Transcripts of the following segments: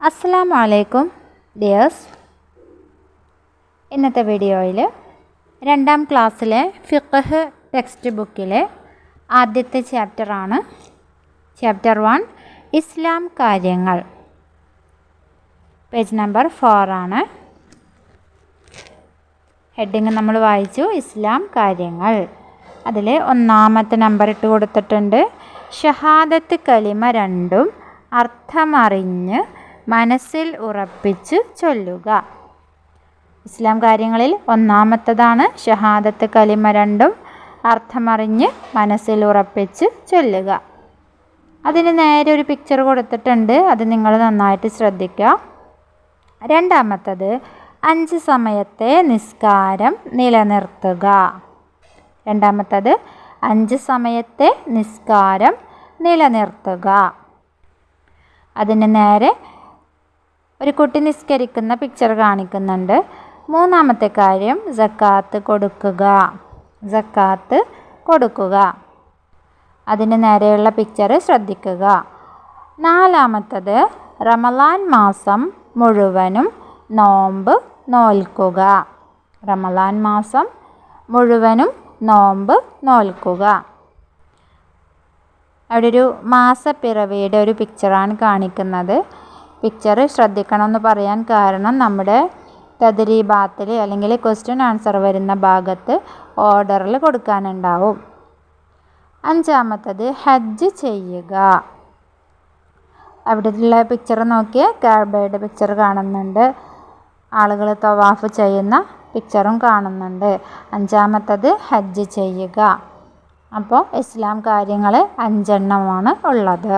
അസ്സലാമു അലൈക്കും ഡിയേഴ്സ്. ഇന്നത്തെ വീഡിയോയിൽ 2ാം ക്ലാസ്സിലെ ഫിഖ്ഹ് ടെക്സ്റ്റ് ബുക്കിലെ ആദ്യത്തെ ചാപ്റ്ററാണ് ചാപ്റ്റർ 1 ഇസ്ലാം കാര്യങ്ങൾ. പേജ് നമ്പർ 4 ആണ്. ഹെഡിങ് നമ്മൾ വായിച്ചു, ഇസ്ലാം കാര്യങ്ങൾ. അതിൽ 1ാമത്തെ നമ്പർ ഇട്ട് കൊടുത്തിട്ടുണ്ട്. ഷഹാദത്ത് കലിമ രണ്ടും അർത്ഥമറിഞ്ഞ് മനസ്സിൽ ഉറപ്പിച്ച് ചൊല്ലുക. ഇസ്ലാം കാര്യങ്ങളിൽ 1ാമത്തേതാണ് ഷഹാദത്ത് കലിമ രണ്ടും അർത്ഥമറിഞ്ഞ് മനസ്സിൽ ഉറപ്പിച്ച് ചൊല്ലുക. അതിന് നേരെ ഒരു പിക്ചർ കൊടുത്തിട്ടുണ്ട്, അത് നിങ്ങൾ നന്നായിട്ട് ശ്രദ്ധിക്കുക. 2ാമത്തേത് 5 സമയത്തെ നിസ്കാരം നിലനിർത്തുക. 2ാമത്തേത് 5 സമയത്തെ നിസ്കാരം നിലനിർത്തുക. അതിന് നേരെ ഒരു കുട്ടി നിസ്കരിക്കുന്ന പിക്ചർ കാണിക്കുന്നുണ്ട്. 3ാമത്തെ കാര്യം സക്കാത്ത് കൊടുക്കുക. സക്കാത്ത് കൊടുക്കുക. അതിന് നേരെയുള്ള പിക്ചർ ശ്രദ്ധിക്കുക. 4ാമത്തേത് റമളാൻ മാസം മുഴുവനും നോമ്പ് നോൽക്കുക. റമളാൻ മാസം മുഴുവനും നോമ്പ് നോൽക്കുക. അവിടെ ഒരു മാസപ്പിറവിയുടെ ഒരു പിക്ചറാണ് കാണിക്കുന്നത്. പിക്ചർ ശ്രദ്ധിക്കണമെന്ന് പറയാൻ കാരണം നമ്മുടെ തദ്രീബാത്തിൽ അല്ലെങ്കിൽ ക്വസ്റ്റ്യൻ ആൻസർ വരുന്ന ഭാഗത്ത് ഓർഡറിൽ കൊടുക്കാനുണ്ടാവും. 5ാമത്തേത് ഹജ്ജ് ചെയ്യുക. അവിടെയുള്ള പിക്ചർ നോക്കിയാൽ കഅബയുടെ പിക്ചർ കാണുന്നുണ്ട്. ആളുകൾ തവാഫ് ചെയ്യുന്ന പിക്ചറും കാണുന്നുണ്ട്. 5ാമത്തേത് ഹജ്ജ് ചെയ്യുക. അപ്പോൾ ഇസ്ലാം കാര്യങ്ങൾ 5 ഉള്ളത്.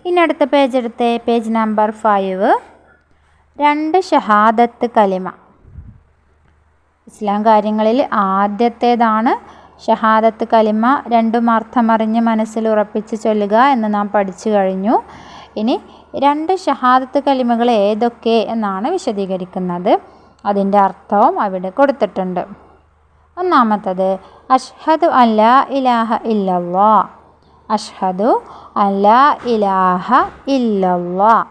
ഇനി അടുത്ത പേജ് എടുത്തേ, പേജ് നമ്പർ 5. 2 ഷഹാദത്ത് കലിമ. ഇസ്ലാം കാര്യങ്ങളിൽ ആദ്യത്തേതാണ് ഷഹാദത്ത് കലിമ രണ്ടും അർത്ഥമറിഞ്ഞ് മനസ്സിൽ ഉറപ്പിച്ച് ചൊല്ലുക എന്ന് നാം പഠിച്ചു കഴിഞ്ഞു. ഇനി 2 ഷഹാദത്ത് കലിമകൾ ഏതൊക്കെ എന്നാണ് വിശദീകരിക്കുന്നത്. അതിൻ്റെ അർത്ഥവും അവിടെ കൊടുത്തിട്ടുണ്ട്. 1ാമത്തേത് അഷ്ഹദു അല്ലാ ഇലാഹ ഇല്ലല്ലാഹ്. അഷ്ഹദു അല്ലാ ഇലാഹ ഇല്ലല്ലാഹ്.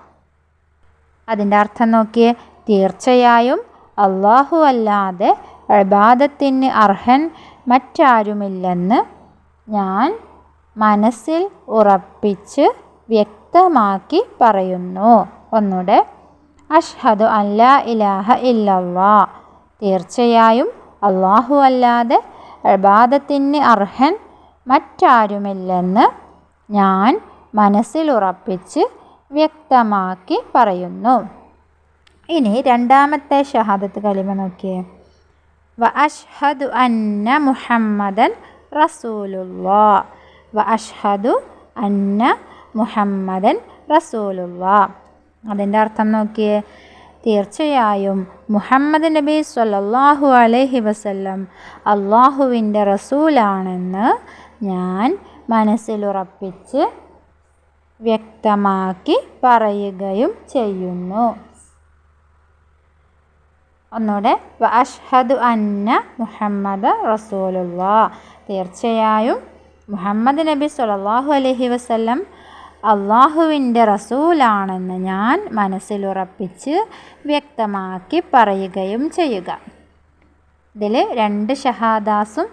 അതിൻ്റെ അർത്ഥം നോക്കിയേ, തീർച്ചയായും അല്ലാഹു അല്ലാതെ ഇബാദത്തിന് അർഹൻ മറ്റാരുമില്ലെന്ന് ഞാൻ മനസ്സിൽ ഉറപ്പിച്ച് വ്യക്തമാക്കി പറയുന്നു. ഒന്നുകൂടെ, അഷ്ഹദു അല്ലാ ഇലാഹ ഇല്ലല്ലാഹ്. തീർച്ചയായും അല്ലാഹു അല്ലാതെ ഇബാദത്തിന് അർഹൻ മറ്റാരുമില്ലെന്ന് ഞാൻ മനസ്സിൽ ഉറപ്പിച്ച് വ്യക്തമാക്കി പറയുന്നു. ഇനി 2ാമത്തെ ഷഹാദത്ത് കലിമ നോക്കിയേ, വ അഷ്ഹദു അന്ന മുഹമ്മദൻ റസൂലുള്ളാഹ്. വ അഷ്ഹദു അന്ന മുഹമ്മദൻ റസൂലുള്ളാഹ്. അതിൻ്റെ അർത്ഥം നോക്കിയേ, തീർച്ചയായും മുഹമ്മദ് നബി സ്വല്ലല്ലാഹു അലൈഹി വസല്ലം അള്ളാഹുവിൻ്റെ റസൂലാണെന്ന് ഞാൻ മനസ്സിലുറപ്പിച്ച് വ്യക്തമാക്കി പറയുകയും ചെയ്യുന്നു. ഒന്നുകൂടെ, വ അഷ്ഹദു അന്ന മുഹമ്മദ് റസൂലുള്ളാഹ്. തീർച്ചയായും മുഹമ്മദ് നബി സ്വല്ലല്ലാഹു അലൈഹി വസല്ലം അള്ളാഹുവിൻ്റെ റസൂലാണെന്ന് ഞാൻ മനസ്സിലുറപ്പിച്ച് വ്യക്തമാക്കി പറയുകയും ചെയ്യുക. ഇതിൽ 2 ഷഹാദാസും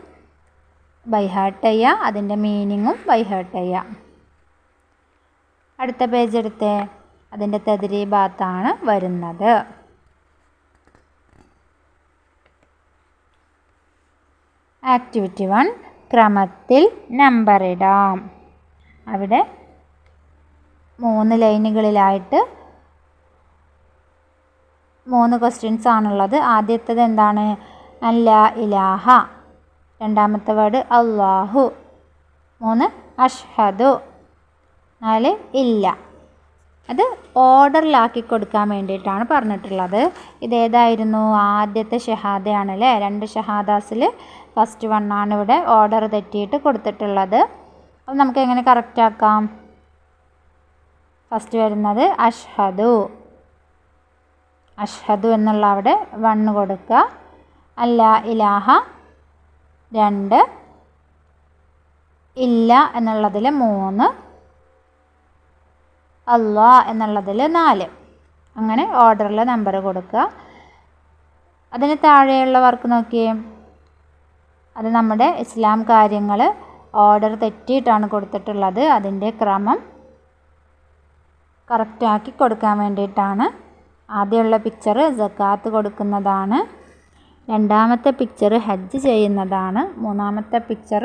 ബൈഹാർട്ട് ചെയ്യുക, അതിൻ്റെ മീനിങ്ങും ബൈഹാർട്ട് ചെയ്യുക. അടുത്ത പേജ് എടുത്തേ, അതിൻ്റെ തദ്രീബാത്താണ് വരുന്നത്. ആക്ടിവിറ്റി 1 ക്രമത്തിൽ നമ്പറിടാം. അവിടെ 3 ലൈനുകളിലായിട്ട് 3 ക്വസ്റ്റ്യൻസ് ആണുള്ളത്. ആദ്യത്തേത് എന്താണ്? അല്ലാ ഇലാഹ. 2ാമത്തെ വേർഡ് അല്ലാഹു. 3 അഷ്ഹദു. 4 ഇല്ല. അത് ഓർഡറിലാക്കി കൊടുക്കാൻ വേണ്ടിയിട്ടാണ് പറഞ്ഞിട്ടുള്ളത്. ഇതേതായിരുന്നു? ആദ്യത്തെ ഷഹാദയാണ് അല്ലേ. 2 ഷഹാദാസിൽ ഫസ്റ്റ് 1 ആണ് ഇവിടെ ഓർഡർ തെറ്റിയിട്ട് കൊടുത്തിട്ടുള്ളത്. അപ്പോൾ നമുക്ക് എങ്ങനെ കറക്റ്റ് ആക്കാം? ഫസ്റ്റ് വരുന്നത് അഷ്ഹദു. അഷ്ഹദു എന്നുള്ള അവിടെ 1 കൊടുക്കുക. അല്ലാ ഇലാഹ 2, ഇല്ല എന്നുള്ളതിൽ 3, അല്ലാ എന്നുള്ളതിൽ 4. അങ്ങനെ ഓർഡറിൽ നമ്പർ കൊടുക്കുക. അതിന് താഴെയുള്ള വർക്ക് നോക്കിയേ, അത് നമ്മുടെ ഇസ്ലാം കാര്യങ്ങൾ ഓർഡർ തെറ്റിയിട്ടാണ് കൊടുത്തിട്ടുള്ളത്. അതിൻ്റെ ക്രമം കറക്റ്റാക്കി കൊടുക്കാൻ വേണ്ടിയിട്ടാണ്. ആദ്യമുള്ള പിക്ചർ സക്കാത്ത് കൊടുക്കുന്നതാണ്. രണ്ടാമത്തെ പിക്ചർ ഹജ്ജ് ചെയ്യുന്നതാണ്. മൂന്നാമത്തെ പിക്ചർ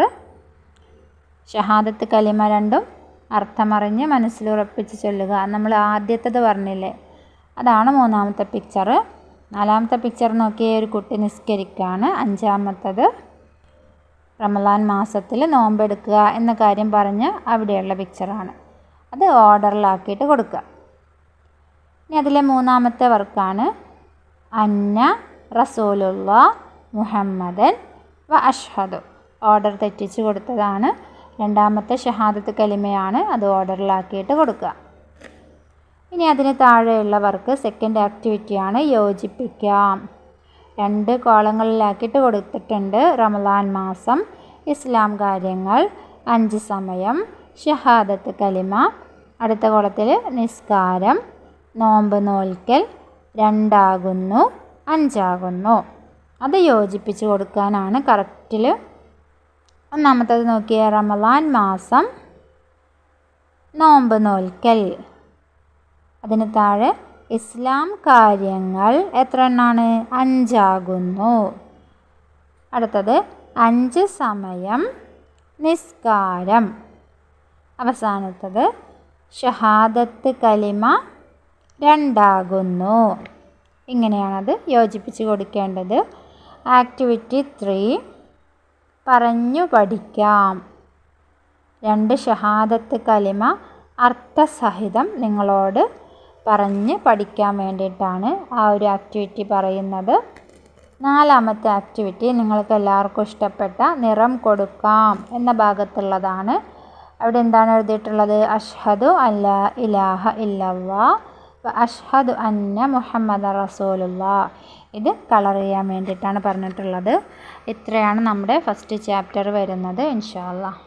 ഷഹാദത്ത് കലിമ രണ്ടും അർത്ഥമറിഞ്ഞ് മനസ്സിലുറപ്പിച്ച് ചൊല്ലുക. നമ്മൾ ആദ്യത്തേത് പറഞ്ഞില്ലേ, അതാണ് മൂന്നാമത്തെ പിക്ചർ. നാലാമത്തെ പിക്ചർ നോക്കിയ ഒരു കുട്ടി നിസ്കരിക്കുകയാണ്. അഞ്ചാമത്തത് റമളാൻ മാസത്തിൽ നോമ്പെടുക്കുക എന്ന കാര്യം പറഞ്ഞ് അവിടെയുള്ള പിക്ചറാണ്. അത് ഓർഡറിലാക്കിയിട്ട് കൊടുക്കുക. ഇനി അതിലെ മൂന്നാമത്തെ വർക്കാണ് അന്ന റസൂലുള്ള മുഹമ്മദൻ വ അഷ്ഹദു. ഓർഡർ തെറ്റിച്ച് കൊടുത്തതാണ്. രണ്ടാമത്തെ ഷഹാദത്ത് കലിമയാണ്, അത് ഓർഡറിലാക്കിയിട്ട് കൊടുക്കുക. ഇനി അതിന് താഴെയുള്ള വർക്ക് സെക്കൻഡ് ആക്ടിവിറ്റിയാണ് യോജിപ്പിക്കാം. 2 കോളങ്ങളിലാക്കിയിട്ട് കൊടുത്തിട്ടുണ്ട്. റമളാൻ മാസം, ഇസ്ലാം കാര്യങ്ങൾ, 5 സമയം, ഷഹാദത്ത് കലിമ. അടുത്ത കോളത്തിൽ നിസ്കാരം, നോമ്പ് നോൽക്കൽ, 2 ആകുന്നു, 5 ആകുന്നു. അത് യോജിപ്പിച്ച് കൊടുക്കാനാണ് കറക്റ്റിൽ. ഒന്നാമത്തത് നോക്കിയ റമളാൻ മാസം, നോമ്പ് നോൽക്കൽ. അതിന് താഴെ ഇസ്ലാം കാര്യങ്ങൾ എത്ര എണ്ണമാണ്? 5 ആകുന്നു. അടുത്തത് 5 സമയം, നിസ്കാരം. അവസാനത്തത് ഷഹാദത്ത് കലിമ 2 ആകുന്നു. ഇങ്ങനെയാണത് യോജിപ്പിച്ച് കൊടുക്കേണ്ടത്. ആക്ടിവിറ്റി 3 പറഞ്ഞു പഠിക്കാം. 2 ഷഹാദത്ത് കലിമ അർത്ഥസഹിതം നിങ്ങളോട് പറഞ്ഞ് പഠിക്കാൻ വേണ്ടിയിട്ടാണ് ആ ഒരു ആക്ടിവിറ്റി പറയുന്നത്. 4ാമത്തെ ആക്ടിവിറ്റി നിങ്ങൾക്ക് എല്ലാവർക്കും ഇഷ്ടപ്പെട്ട നിറം കൊടുക്കാം എന്ന ഭാഗത്തുള്ളതാണ്. അവിടെ എന്താണ് എഴുതിയിട്ടുള്ളത്? അഷ്ഹദു അല്ലാ ഇലാഹ ഇല്ലല്ലാഹ് വ അഷ്ഹദു അന്ന മുഹമ്മദ റസൂലുള്ളാഹ്. ഇത് കളർ ചെയ്യാൻ വേണ്ടിയിട്ടാണ് പറഞ്ഞിട്ടുള്ളത്. ഇത്രയാണ് നമ്മുടെ ഫസ്റ്റ് ചാപ്റ്റർ വരുന്നത്. ഇൻഷാ അല്ലാഹ്.